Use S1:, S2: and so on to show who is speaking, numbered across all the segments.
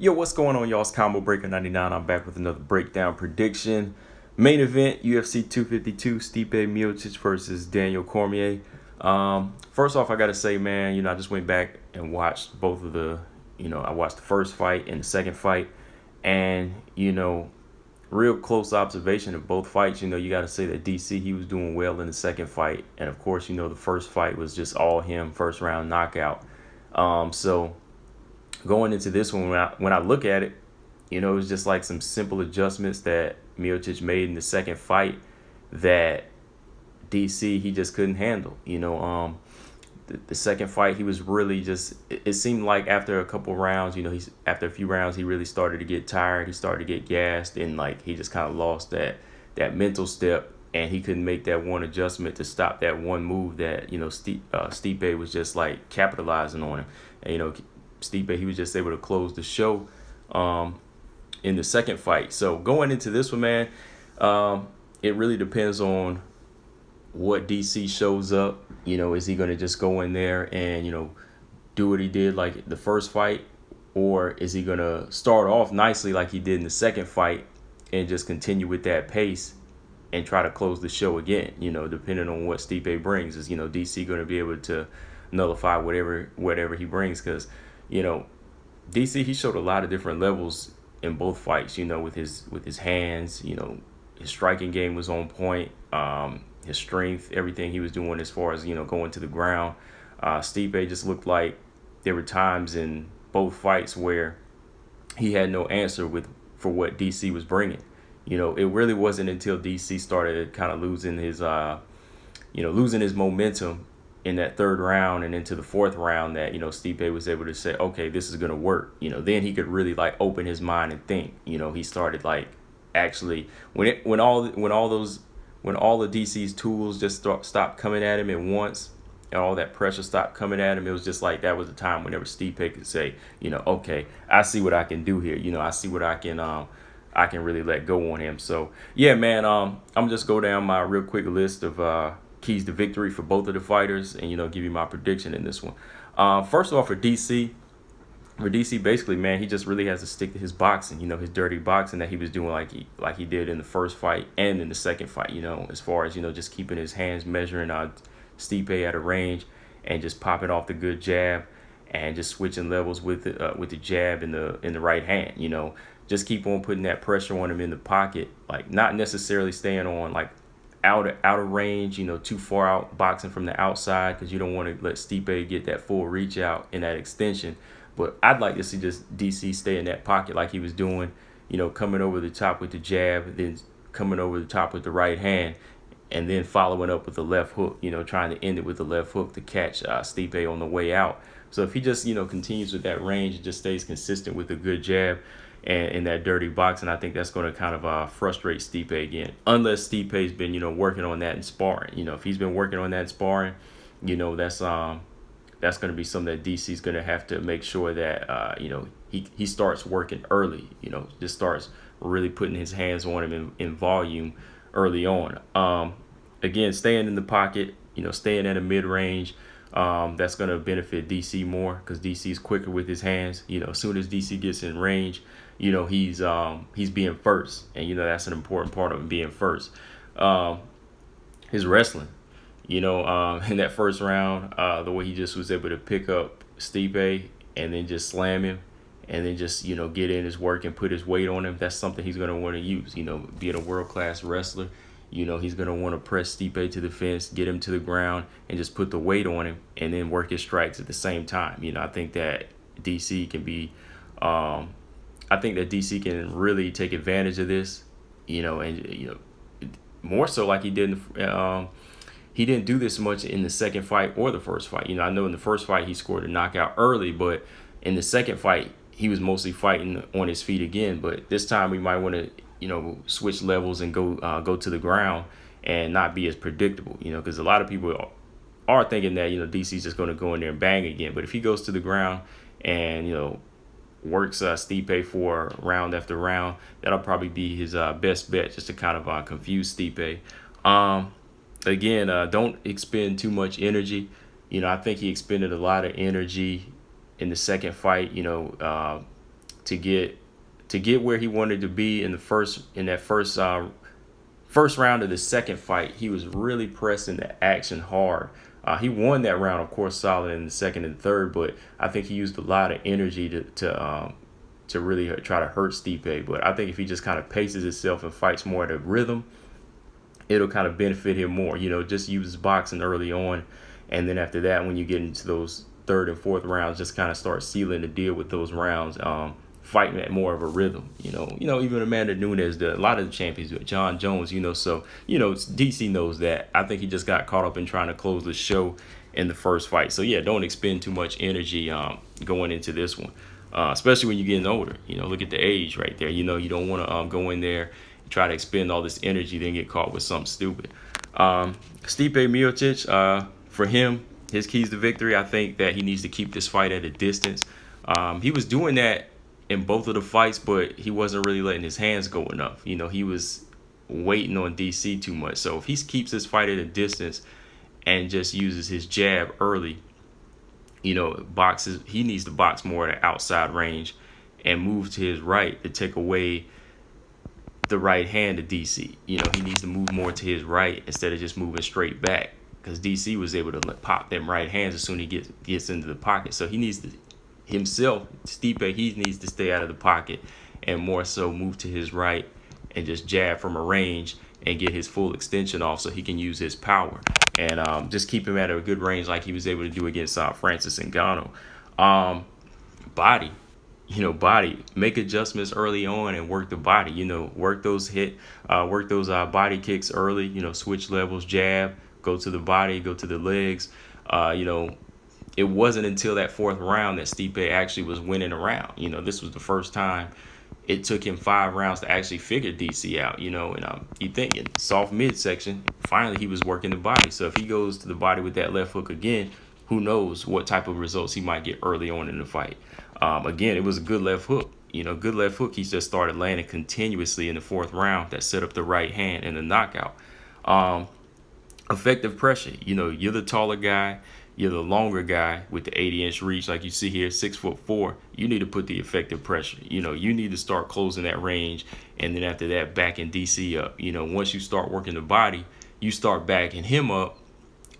S1: Yo, what's going on, y'all? It's Combo Breaker 99. I'm back with another breakdown prediction. Main event, UFC 252, Stipe Miocic versus Daniel Cormier. First off, I got to say, man, I just went back and watched both of I watched the first fight and the second fight. And, real close observation of both fights. You got to say that DC, he was doing well in the second fight. And, of course, the first fight was just all him, first round knockout. So going into this one, when I look at it, it was just like some simple adjustments that Miocic made in the second fight that DC he just couldn't handle. The second fight he was really just. It seemed like after a couple rounds, after a few rounds he really started to get tired. He started to get gassed, and like he just kind of lost that mental step, and he couldn't make that one adjustment to stop that one move that Stipe was just like capitalizing on him. And Stipe, he was just able to close the show in the second fight. So going into this one, man, it really depends on what DC shows up. Is he going to just go in there and, do what he did like the first fight? Or is he going to start off nicely like he did in the second fight and just continue with that pace and try to close the show again? Depending on what Stipe brings. Is, DC going to be able to nullify whatever he brings? Because DC, he showed a lot of different levels in both fights. With his hands, his striking game was on point. His strength, everything he was doing as far as going to the ground. Stipe just looked like there were times in both fights where he had no answer for what DC was bringing. It really wasn't until DC started kind of losing his momentum in that third round and into the fourth round that Stipe was able to say, okay, this is gonna work. Then he could really like open his mind and think. He started like actually when all of DC's tools just stopped coming at him at once, and all that pressure stopped coming at him. It was just like that was the time whenever Stipe could say, okay, I see what I can do here. I see what I can really let go on him. So yeah, man, I'm just go down my real quick list of keys to victory for both of the fighters, and give you my prediction in this one. First of all, for DC, basically, man, he just really has to stick to his boxing, his dirty boxing that he was doing like he did in the first fight and in the second fight, as far as just keeping his hands measuring Stipe at a range and just popping off the good jab and just switching levels with the jab in the right hand. Just keep on putting that pressure on him in the pocket, like not necessarily staying on like out of range, too far out boxing from the outside, because you don't want to let Stipe get that full reach out in that extension. But I'd like to see just DC stay in that pocket like he was doing, coming over the top with the jab, then coming over the top with the right hand, and then following up with the left hook, trying to end it with the left hook to catch Stipe on the way out. So if he just, continues with that range and just stays consistent with a good jab and in that dirty boxing, I think that's going to kind of frustrate Stipe again, unless Stipe's been, working on that in sparring. If he's been working on that in sparring, that's going to be something that DC's going to have to make sure that, he starts working early, just starts really putting his hands on him in volume early on. Again, staying in the pocket, staying at a mid-range, that's going to benefit DC more because DC's quicker with his hands. As soon as DC gets in range, he's being first. And, that's an important part of him being first. His wrestling. In that first round, the way he just was able to pick up Stipe and then just slam him and then just, get in his work and put his weight on him, that's something he's going to want to use. Being a world-class wrestler, he's going to want to press Stipe to the fence, get him to the ground, and just put the weight on him and then work his strikes at the same time. I think that DC can be DC can really take advantage of this, and, more so like he did in he didn't do this much in the second fight or the first fight. I know in the first fight he scored a knockout early, but in the second fight he was mostly fighting on his feet again. But this time we might want to, switch levels and go to the ground and not be as predictable. Because a lot of people are thinking that DC's just going to go in there and bang again. But if he goes to the ground and works Stipe for round after round, that'll probably be his best bet, just to kind of confuse Stipe. Again, don't expend too much energy. I think he expended a lot of energy in the second fight, to get where he wanted to be in that first round of the second fight. He was really pressing the action hard. He won that round, of course, solid in the second and third, but I think he used a lot of energy to really try to hurt Stipe. But I think if he just kind of paces himself and fights more at a rhythm, it'll kind of benefit him more. Just use boxing early on, and then after that, when you get into those third and fourth rounds, just kind of start sealing the deal with those rounds. Fighting at more of a rhythm. Even Amanda Nunes, a lot of the champions, John Jones, so DC knows that. I think he just got caught up in trying to close the show in the first fight. So yeah, don't expend too much energy going into this one, especially when you're getting older. Look at the age right there. You don't want to go in there and try to expend all this energy, then get caught with something stupid. Stipe Miocic, for him, his keys to victory, I think that he needs to keep this fight at a distance. He was doing that in both of the fights, but he wasn't really letting his hands go enough. He was waiting on DC too much. So if he keeps this fight at a distance and just uses his jab early, boxes, he needs to box more at outside range and move to his right to take away the right hand of DC. He needs to move more to his right instead of just moving straight back, because DC was able to pop them right hands as soon as he gets into the pocket. So he needs to Stipe, he needs to stay out of the pocket and more so move to his right and just jab from a range and get his full extension off so he can use his power and just keep him at a good range like he was able to do against Francis Ngannou. Body, make adjustments early on and work the body. Work those body kicks early. Switch levels, jab, go to the body, go to the legs. It wasn't until that fourth round that Stipe actually was winning a round. This was the first time it took him 5 rounds to actually figure DC out, and you think in soft midsection, finally he was working the body. So if he goes to the body with that left hook again, who knows what type of results he might get early on in the fight. Again, it was a good left hook. Good left hook. He just started landing continuously in the fourth round that set up the right hand and the knockout. Effective pressure. You're the taller guy. You're the longer guy with the 80-inch reach, like you see here, 6'4". You need to put the effective pressure. You need to start closing that range, and then after that, backing DC up. Once you start working the body, you start backing him up,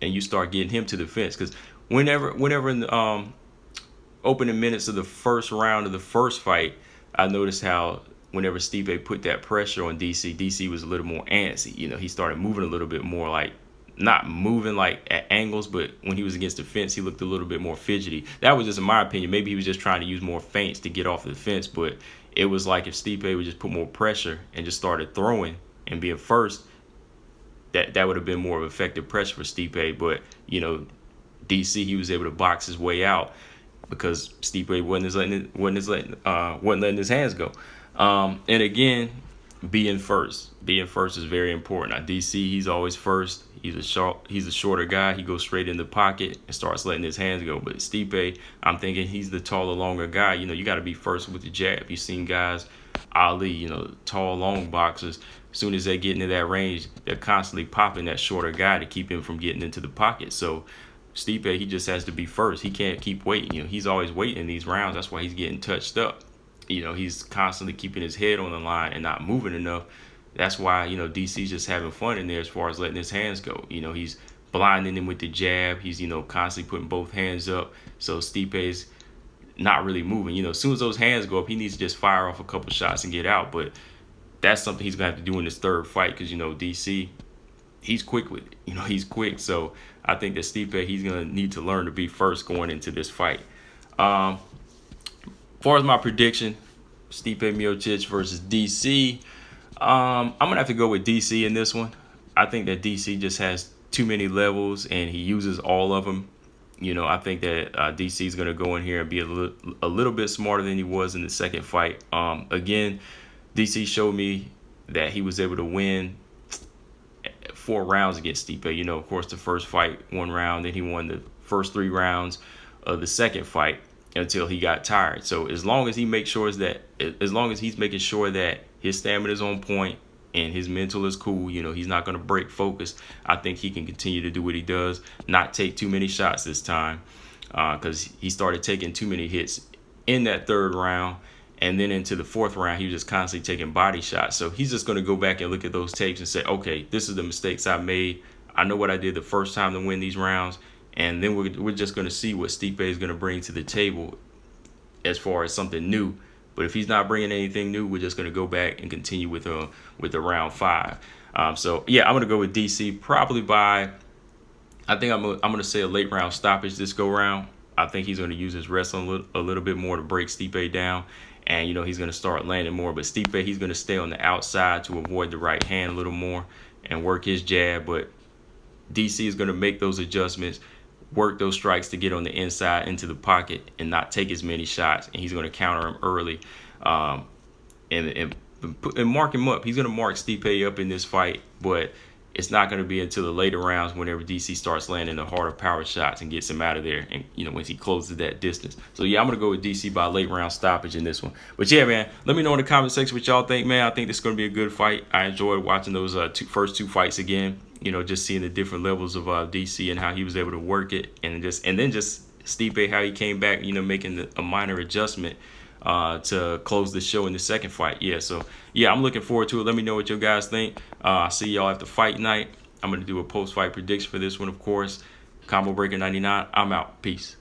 S1: and you start getting him to the fence. Because whenever in the opening minutes of the first round of the first fight, I noticed how whenever Stipe put that pressure on DC was a little more antsy. He started moving a little bit more, like not moving like at angles, but when he was against the fence, he looked a little bit more fidgety. That was just in my opinion. Maybe he was just trying to use more feints to get off the fence, but it was like if Stipe would just put more pressure and just started throwing and being first, that would have been more of effective pressure for Stipe. But DC, he was able to box his way out because Stipe wasn't letting his hands go. And again, being first is very important. Now DC, he's always first. He's a shorter guy. He goes straight in the pocket and starts letting his hands go. But Stipe, I'm thinking he's the taller, longer guy. You got to be first with the jab. You've seen guys, Ali, tall, long boxers. As soon as they get into that range, they're constantly popping that shorter guy to keep him from getting into the pocket. So Stipe, he just has to be first. He can't keep waiting. He's always waiting in these rounds. That's why he's getting touched up. He's constantly keeping his head on the line and not moving enough. That's why, DC's just having fun in there as far as letting his hands go. He's blinding him with the jab. He's, constantly putting both hands up. So Stipe's not really moving. As soon as those hands go up, he needs to just fire off a couple shots and get out. But that's something he's going to have to do in his third fight because, DC, he's quick with it. He's quick. So I think that Stipe, he's going to need to learn to be first going into this fight. As far as my prediction, Stipe Miocic versus DC, I'm going to have to go with DC in this one. I think that DC just has too many levels, and he uses all of them. I think that DC is going to go in here and be a little bit smarter than he was in the second fight. Again, DC showed me that he was able to win 4 rounds against Stipe. Of course, the first fight, 1 round, then he won the first 3 rounds of the second fight until he got tired. So as long as he's making sure that his stamina is on point and his mental is cool, he's not going to break focus, I think he can continue to do what he does, not take too many shots this time, because he started taking too many hits in that third round, And then into the fourth round, he was just constantly taking body shots. So he's just going to go back and look at those tapes and say, okay, this is the mistakes I made. I know what I did the first time to win these rounds. And then we're just going to see what Stipe is going to bring to the table as far as something new. But if he's not bringing anything new, we're just going to go back and continue with the round 5. So, yeah, I'm going to go with DC probably by, I think I'm going to say a late round stoppage this go round. I think he's going to use his wrestling a little bit more to break Stipe down. And, he's going to start landing more. But Stipe, he's going to stay on the outside to avoid the right hand a little more and work his jab. But DC is going to make those adjustments, work those strikes to get on the inside into the pocket and not take as many shots. And he's going to counter him early and mark him up. He's going to mark Stipe up in this fight. But it's not going to be until the later rounds whenever DC starts landing the harder power shots and gets him out of there. And, once he closes that distance. So, yeah, I'm going to go with DC by late round stoppage in this one. But, yeah, man, let me know in the comment section what y'all think, man. I think this is going to be a good fight. I enjoyed watching those first two fights again. Just seeing the different levels of DC and how he was able to work it. And then Stipe, how he came back, making a minor adjustment to close the show in the second fight. Yeah, so, yeah, I'm looking forward to it. Let me know what you guys think. I'll see y'all after fight night. I'm going to do a post-fight prediction for this one, of course. Combo Breaker 99. I'm out. Peace.